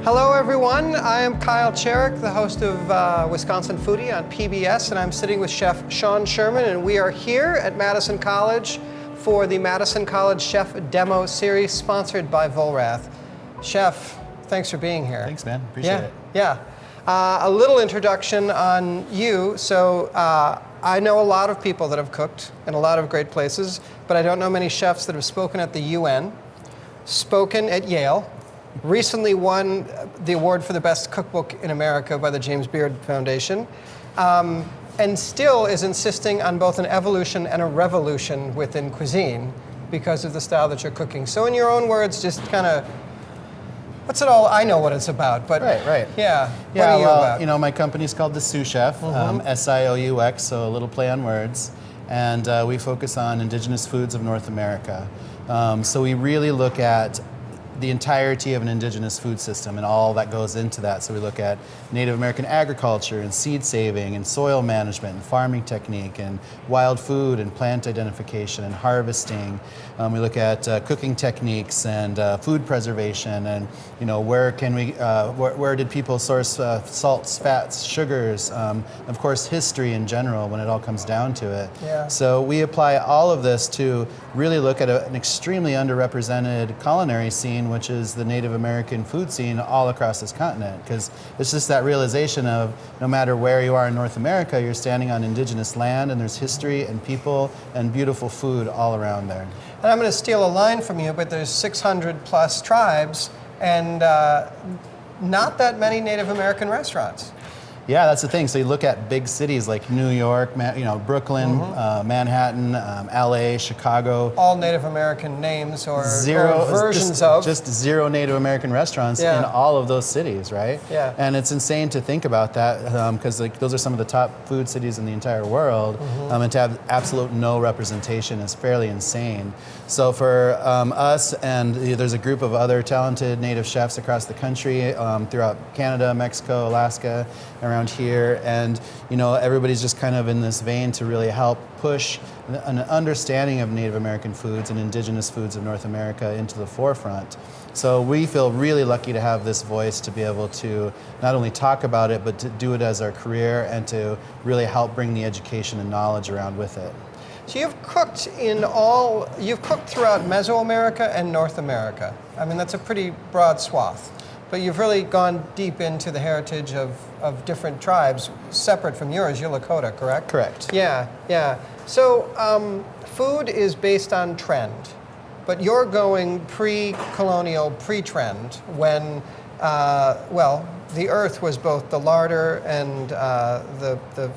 Hello everyone, I am Kyle Cherek, the host of Wisconsin Foodie on PBS, and I'm sitting with Chef Sean Sherman, and we are here at Madison College for the Madison College Chef Demo Series sponsored by Volrath. Chef, thanks for being here. Thanks, man. Appreciate it. Yeah. A little introduction on you. So I know a lot of people that have cooked in a lot of great places, but I don't know many chefs that have spoken at the UN, spoken at Yale, recently won the award for the best cookbook in America by the James Beard Foundation, and still is insisting on both an evolution and a revolution within cuisine because of the style that you're cooking. So in your own words, just kind of, what's it all? I know what it's about, but right. Yeah, what are you about? You know, my company's called The Sous Chef, SIOUX, so a little play on words, and we focus on indigenous foods of North America. So we really look at the entirety of an indigenous food system and all that goes into that. So we look at Native American agriculture and seed saving and soil management and farming technique and wild food and plant identification and harvesting. We look at cooking techniques and food preservation and, you know, where can we, where did people source salts, fats, sugars, of course history in general when it all comes down to it. Yeah. So we apply all of this to really look at an extremely underrepresented culinary scene, which is the Native American food scene all across this continent, because it's just that realization of no matter where you are in North America, you're standing on indigenous land and there's history and people and beautiful food all around there. And I'm going to steal a line from you, but there's 600 plus tribes and not that many Native American restaurants. Yeah, that's the thing. So you look at big cities like New York, you know, Brooklyn, Manhattan, LA, Chicago. All Native American names or versions just zero Native American restaurants in all of those cities, right? Yeah. And it's insane to think about that because like those are some of the top food cities in the entire world, and to have absolute no representation is fairly insane. So for us, and there's a group of other talented Native chefs across the country, throughout Canada, Mexico, Alaska, around here, and you know everybody's just kind of in this vein to really help push an understanding of Native American foods and indigenous foods of North America into the forefront. So we feel really lucky to have this voice to be able to not only talk about it, but to do it as our career and to really help bring the education and knowledge around with it. So you've cooked throughout Mesoamerica and North America. I mean, that's a pretty broad swath. But you've really gone deep into the heritage of different tribes, separate from yours. You're Lakota, correct? Correct. Yeah. So food is based on trend, but you're going pre-colonial, pre-trend, when, the earth was both the larder and the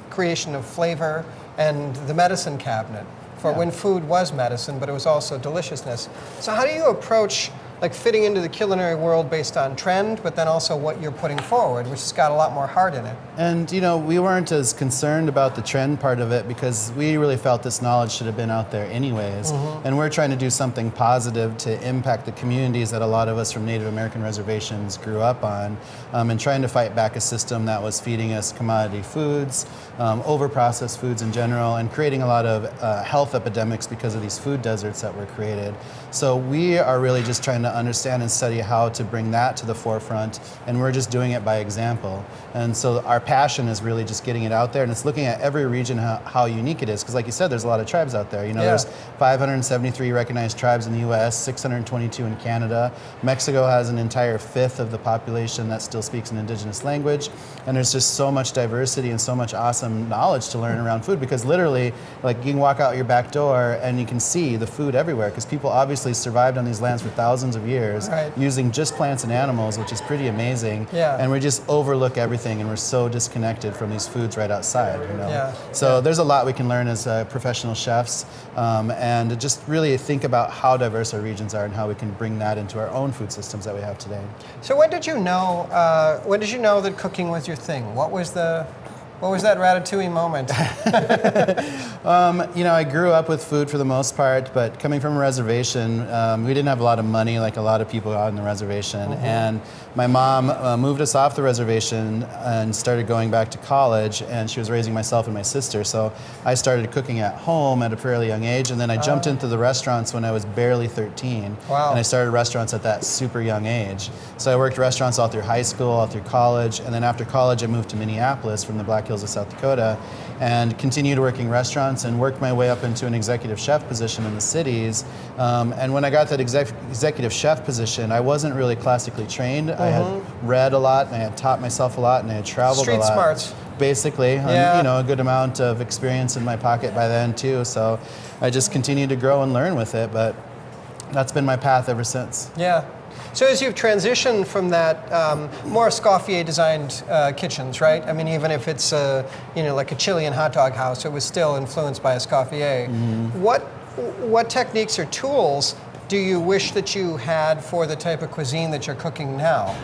creation of flavor and the medicine cabinet for when food was medicine, but it was also deliciousness. So how do you approach like fitting into the culinary world based on trend, but then also what you're putting forward, which has got a lot more heart in it? And you know, we weren't as concerned about the trend part of it because we really felt this knowledge should have been out there anyways. And we're trying to do something positive to impact the communities that a lot of us from Native American reservations grew up on, and trying to fight back a system that was feeding us commodity foods, over-processed foods in general, and creating a lot of health epidemics because of these food deserts that were created. So we are really just trying to understand and study how to bring that to the forefront, and we're just doing it by example. And so our passion is really just getting it out there, and it's looking at every region how unique it is, because like you said, there's a lot of tribes out there. You know, there's 573 recognized tribes in the US, 622 in Canada. Mexico has an entire fifth of the population that still speaks an indigenous language, and there's just so much diversity and so much awesome knowledge to learn around food, because literally, like, you can walk out your back door and you can see the food everywhere, because people obviously survived on these lands for thousands of years using just plants and animals, which is pretty amazing. And we just overlook everything, and we're so disconnected from these foods right outside. You know? So there's a lot we can learn as professional chefs, and just really think about how diverse our regions are and how we can bring that into our own food systems that we have today. So when did you know that cooking was your thing? What was the What was that ratatouille moment? I grew up with food for the most part, but coming from a reservation, we didn't have a lot of money like a lot of people out on the reservation. And my mom moved us off the reservation and started going back to college, and she was raising myself and my sister. So I started cooking at home at a fairly young age, and then I jumped into the restaurants when I was barely 13. Wow. And I started restaurants at that super young age. So I worked restaurants all through high school, all through college, and then after college I moved to Minneapolis from the Black Hills of South Dakota and continued working restaurants and worked my way up into an executive chef position in the cities. And when I got that executive chef position, I wasn't really classically trained. I had read a lot, and I had taught myself a lot, and I had traveled a lot. Street smarts. Basically, Yeah. and, a good amount of experience in my pocket by then too. So I just continued to grow and learn with it, but that's been my path ever since. Yeah. So as you've transitioned from that more Escoffier-designed kitchens, right? I mean, even if it's like a Chilean hot dog house, it was still influenced by Escoffier. What techniques or tools do you wish that you had for the type of cuisine that you're cooking now?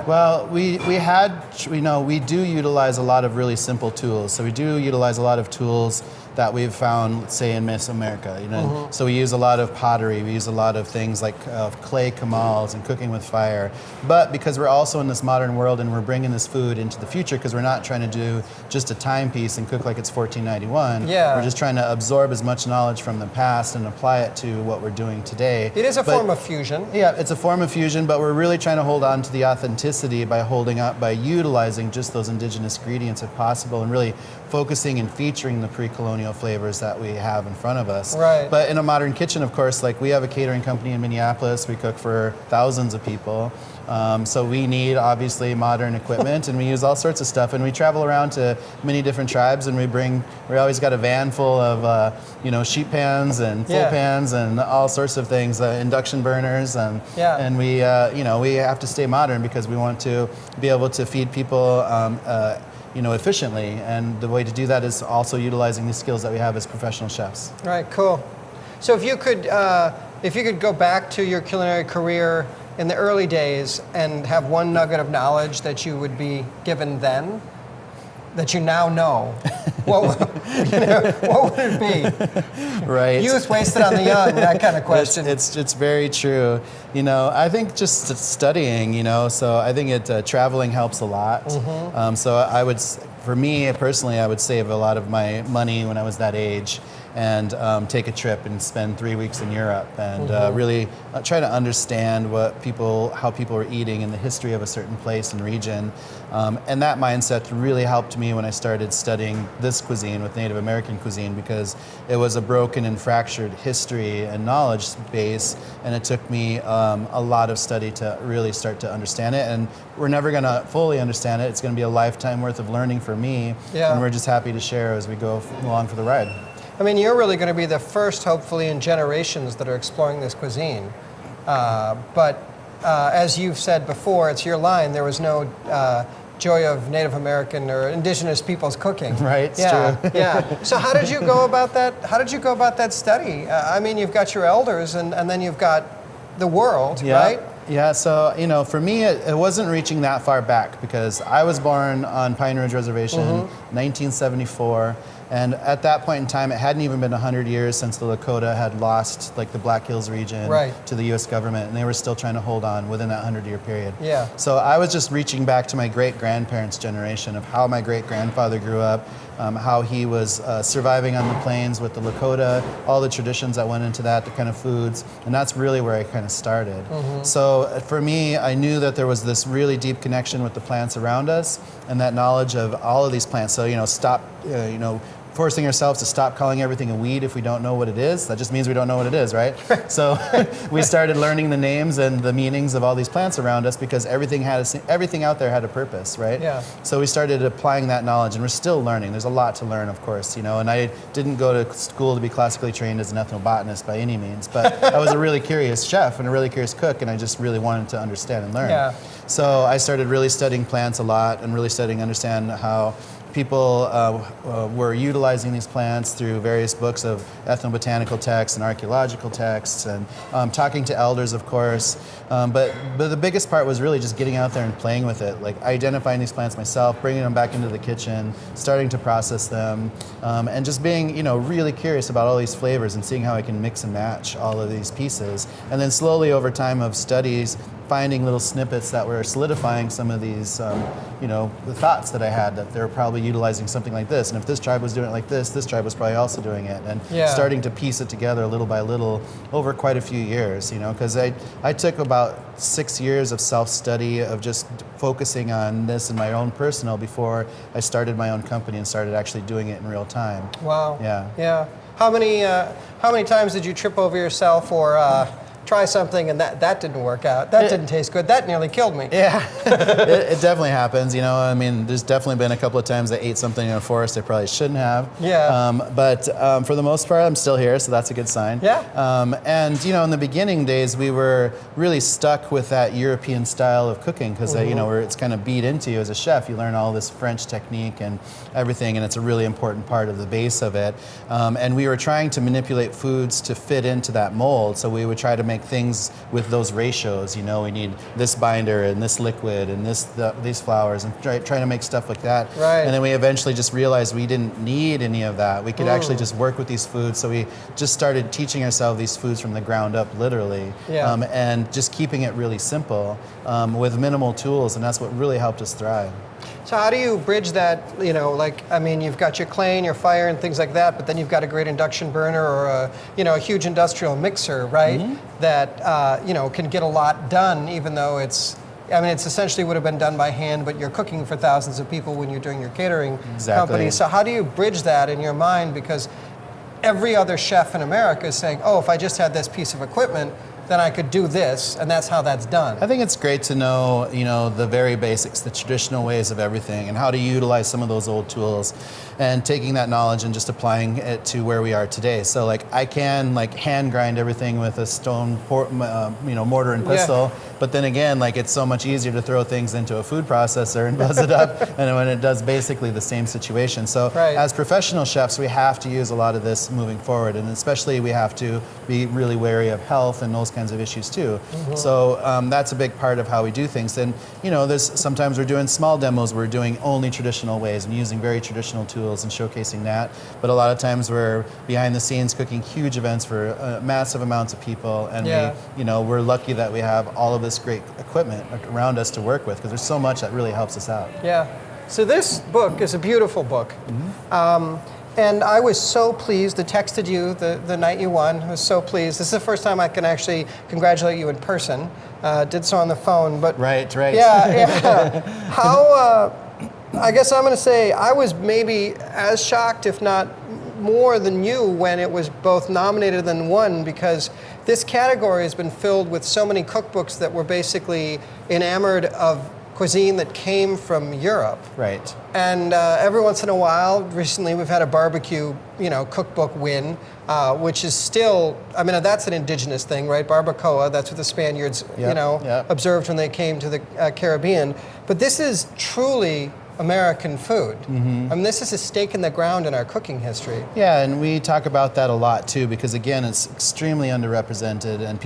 Well, we do utilize a lot of really simple tools. So we do utilize a lot of tools that we've found, let's say, in Miss America. So we use a lot of pottery. We use a lot of things like clay kamals and cooking with fire. But because we're also in this modern world and we're bringing this food into the future, because we're not trying to do just a timepiece and cook like it's 1491. Yeah. We're just trying to absorb as much knowledge from the past and apply it to what we're doing today. It is a form of fusion. Yeah, it's a form of fusion, but we're really trying to hold on to the authenticity by utilizing just those indigenous ingredients if possible, and really focusing and featuring the pre-colonial flavors that we have in front of us. Right. But in a modern kitchen, of course, like we have a catering company in Minneapolis. We cook for thousands of people. So we need obviously modern equipment, and we use all sorts of stuff. And we travel around to many different tribes, and we always got a van full of sheet pans and full pans and all sorts of things, induction burners, and we we have to stay modern because we want to be able to feed people efficiently, and the way to do that is also utilizing the skills that we have as professional chefs. Right, cool. So if you could go back to your culinary career in the early days and have one nugget of knowledge that you would be given then, that you now know, what would it be? Right. Youth wasted on the young, that kind of question. It's very true. I think just studying, so I think traveling helps a lot. So for me personally, I would save a lot of my money when I was that age and take a trip and spend 3 weeks in Europe and really try to understand how people are eating and the history of a certain place and region. And that mindset really helped me when I started studying this cuisine with Native American cuisine, because it was a broken and fractured history and knowledge base, and it took me a lot of study to really start to understand it. And we're never going to fully understand it. It's going to be a lifetime worth of learning for me, and we're just happy to share as we go along for the ride. I mean, you're really going to be the first, hopefully, in generations that are exploring this cuisine. But as you've said before, it's your line, there was no joy of Native American or indigenous people's cooking. Right, it's true. Yeah. So how did you go about that? How did you go about that study? I mean, you've got your elders, and then you've got the world, right? Yeah, so, for me, it wasn't reaching that far back, because I was born on Pine Ridge Reservation in 1974. And at that point in time, it hadn't even been 100 years since the Lakota had lost the Black Hills region to the U.S. government, and they were still trying to hold on within that 100-year period. Yeah. So I was just reaching back to my great-grandparents' generation of how my great-grandfather grew up, how he was surviving on the plains with the Lakota, all the traditions that went into that, the kind of foods, and that's really where I kind of started. So for me, I knew that there was this really deep connection with the plants around us, and that knowledge of all of these plants. So, forcing ourselves to stop calling everything a weed if we don't know what it is. That just means we don't know what it is, right? So we started learning the names and the meanings of all these plants around us, because everything out there had a purpose, right? Yeah. So we started applying that knowledge, and we're still learning. There's a lot to learn, of course, and I didn't go to school to be classically trained as an ethnobotanist by any means, but I was a really curious chef and a really curious cook, and I just really wanted to understand and learn. Yeah. So I started really studying plants a lot and really understand how people were utilizing these plants through various books of ethnobotanical texts and archaeological texts, and talking to elders, of course. But the biggest part was really just getting out there and playing with it, like identifying these plants myself, bringing them back into the kitchen, starting to process them, and just being, really curious about all these flavors and seeing how I can mix and match all of these pieces. And then slowly over time of studies, finding little snippets that were solidifying some of these, the thoughts that I had, that they were probably utilizing something like this. And if this tribe was doing it like this tribe was probably also doing it. And starting to piece it together little by little over quite a few years, because I took about 6 years of self-study of just focusing on this in my own personal before I started my own company and started actually doing it in real time. Wow. Yeah. Yeah. How many times did you trip over yourself or try something and that didn't work out? That didn't taste good. That nearly killed me. Yeah, it definitely happens. There's definitely been a couple of times I ate something in a forest I probably shouldn't have. Yeah. But for the most part, I'm still here, so that's a good sign. Yeah. And in the beginning days, we were really stuck with that European style of cooking because where it's kind of beat into you as a chef. You learn all this French technique and everything, and it's a really important part of the base of it. And we were trying to manipulate foods to fit into that mold. So we would try to make things with those ratios. We need this binder and this liquid and these flours, and trying to make stuff like that. Right. And then we eventually just realized we didn't need any of that. We could actually just work with these foods. So we just started teaching ourselves these foods from the ground up, literally, and just keeping it really simple with minimal tools, and that's what really helped us thrive. So how do you bridge that, you've got your clay and your fire and things like that, but then you've got a great induction burner or a huge industrial mixer, right? Mm-hmm. That, can get a lot done, even though it's essentially would have been done by hand, but you're cooking for thousands of people when you're doing your catering company. So how do you bridge that in your mind? Because every other chef in America is saying, oh, if I just had this piece of equipment, then I could do this, and that's how that's done. I think it's great to know, the very basics, the traditional ways of everything, and how to utilize some of those old tools, and taking that knowledge and just applying it to where we are today. So, I can hand grind everything with a stone, mortar and pestle, but then again, it's so much easier to throw things into a food processor and buzz it up, and when it does basically the same situation. So, as professional chefs, we have to use a lot of this moving forward, and especially we have to be really wary of health and those kinds of issues too. Mm-hmm. So that's a big part of how we do things. And sometimes we're doing small demos, we're doing only traditional ways and using very traditional tools and showcasing that. But a lot of times we're behind the scenes cooking huge events for massive amounts of people, and we're lucky that we have all of this great equipment around us to work with, because there's so much that really helps us out. Yeah. So this book is a beautiful book. Mm-hmm. And I was so pleased. I texted you the night you won. I was so pleased. This is the first time I can actually congratulate you in person. Did so on the phone, but right. Yeah. How? I guess I'm going to say I was maybe as shocked, if not more than you, when it was both nominated and won, because this category has been filled with so many cookbooks that were basically enamored of cuisine that came from Europe. Right. And every once in a while, recently we've had a barbecue, cookbook win, which is still, that's an indigenous thing, right? Barbacoa, that's what the Spaniards, observed when they came to the Caribbean. But this is truly American food. Mm-hmm. This is a stake in the ground in our cooking history. Yeah, and we talk about that a lot too, because again, it's extremely underrepresented, and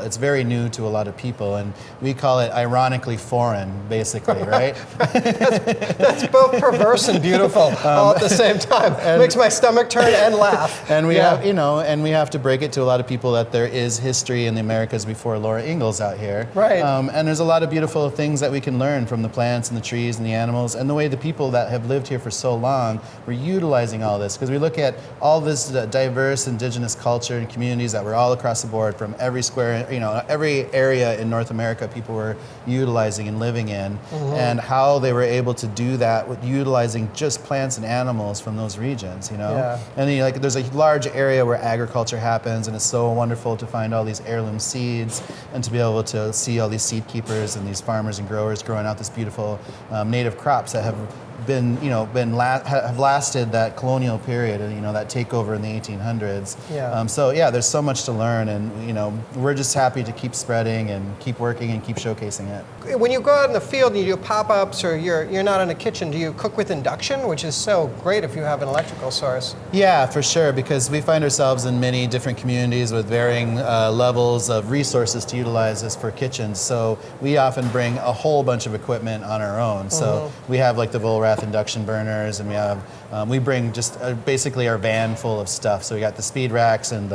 it's very new to a lot of people, and we call it ironically foreign, basically, right? that's both perverse and beautiful all at the same time. Makes my stomach turn and laugh. And we have to break it to a lot of people that there is history in the Americas before Laura Ingalls out here. Right. And there's a lot of beautiful things that we can learn from the plants and the trees and the animals, and the way the people that have lived here for so long were utilizing all this, because we look at all this diverse indigenous culture and communities that were all across the board from every square, every area in North America people were utilizing and living in, mm-hmm. and how they were able to do that with utilizing just plants and animals from those regions, Yeah. And there's a large area where agriculture happens, and it's so wonderful to find all these heirloom seeds and to be able to see all these seed keepers and these farmers and growers growing out this beautiful native crops that have have lasted that colonial period and that takeover in the 1800s. Yeah. So yeah, there's so much to learn, and we're just happy to keep spreading and keep working and keep showcasing it. When you go out in the field and you do pop-ups, or you're not in a kitchen, do you cook with induction, which is so great if you have an electrical source? Yeah, for sure, because we find ourselves in many different communities with varying levels of resources to utilize this for kitchens. So we often bring a whole bunch of equipment on our own. So we have like the Volrath induction burners, and we bring just basically our van full of stuff. So we got the speed racks and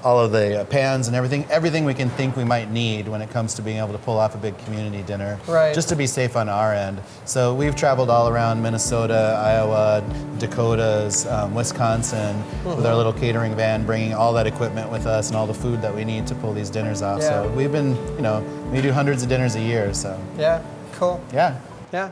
all of the pans and everything we can think we might need when it comes to being able to pull off a big community dinner, just to be safe on our end. So we've traveled all around Minnesota, Iowa, Dakotas, Wisconsin with our little catering van, bringing all that equipment with us and all the food that we need to pull these dinners off. Yeah. So we've been, we do hundreds of dinners a year. So Yeah, cool. yeah. Yeah.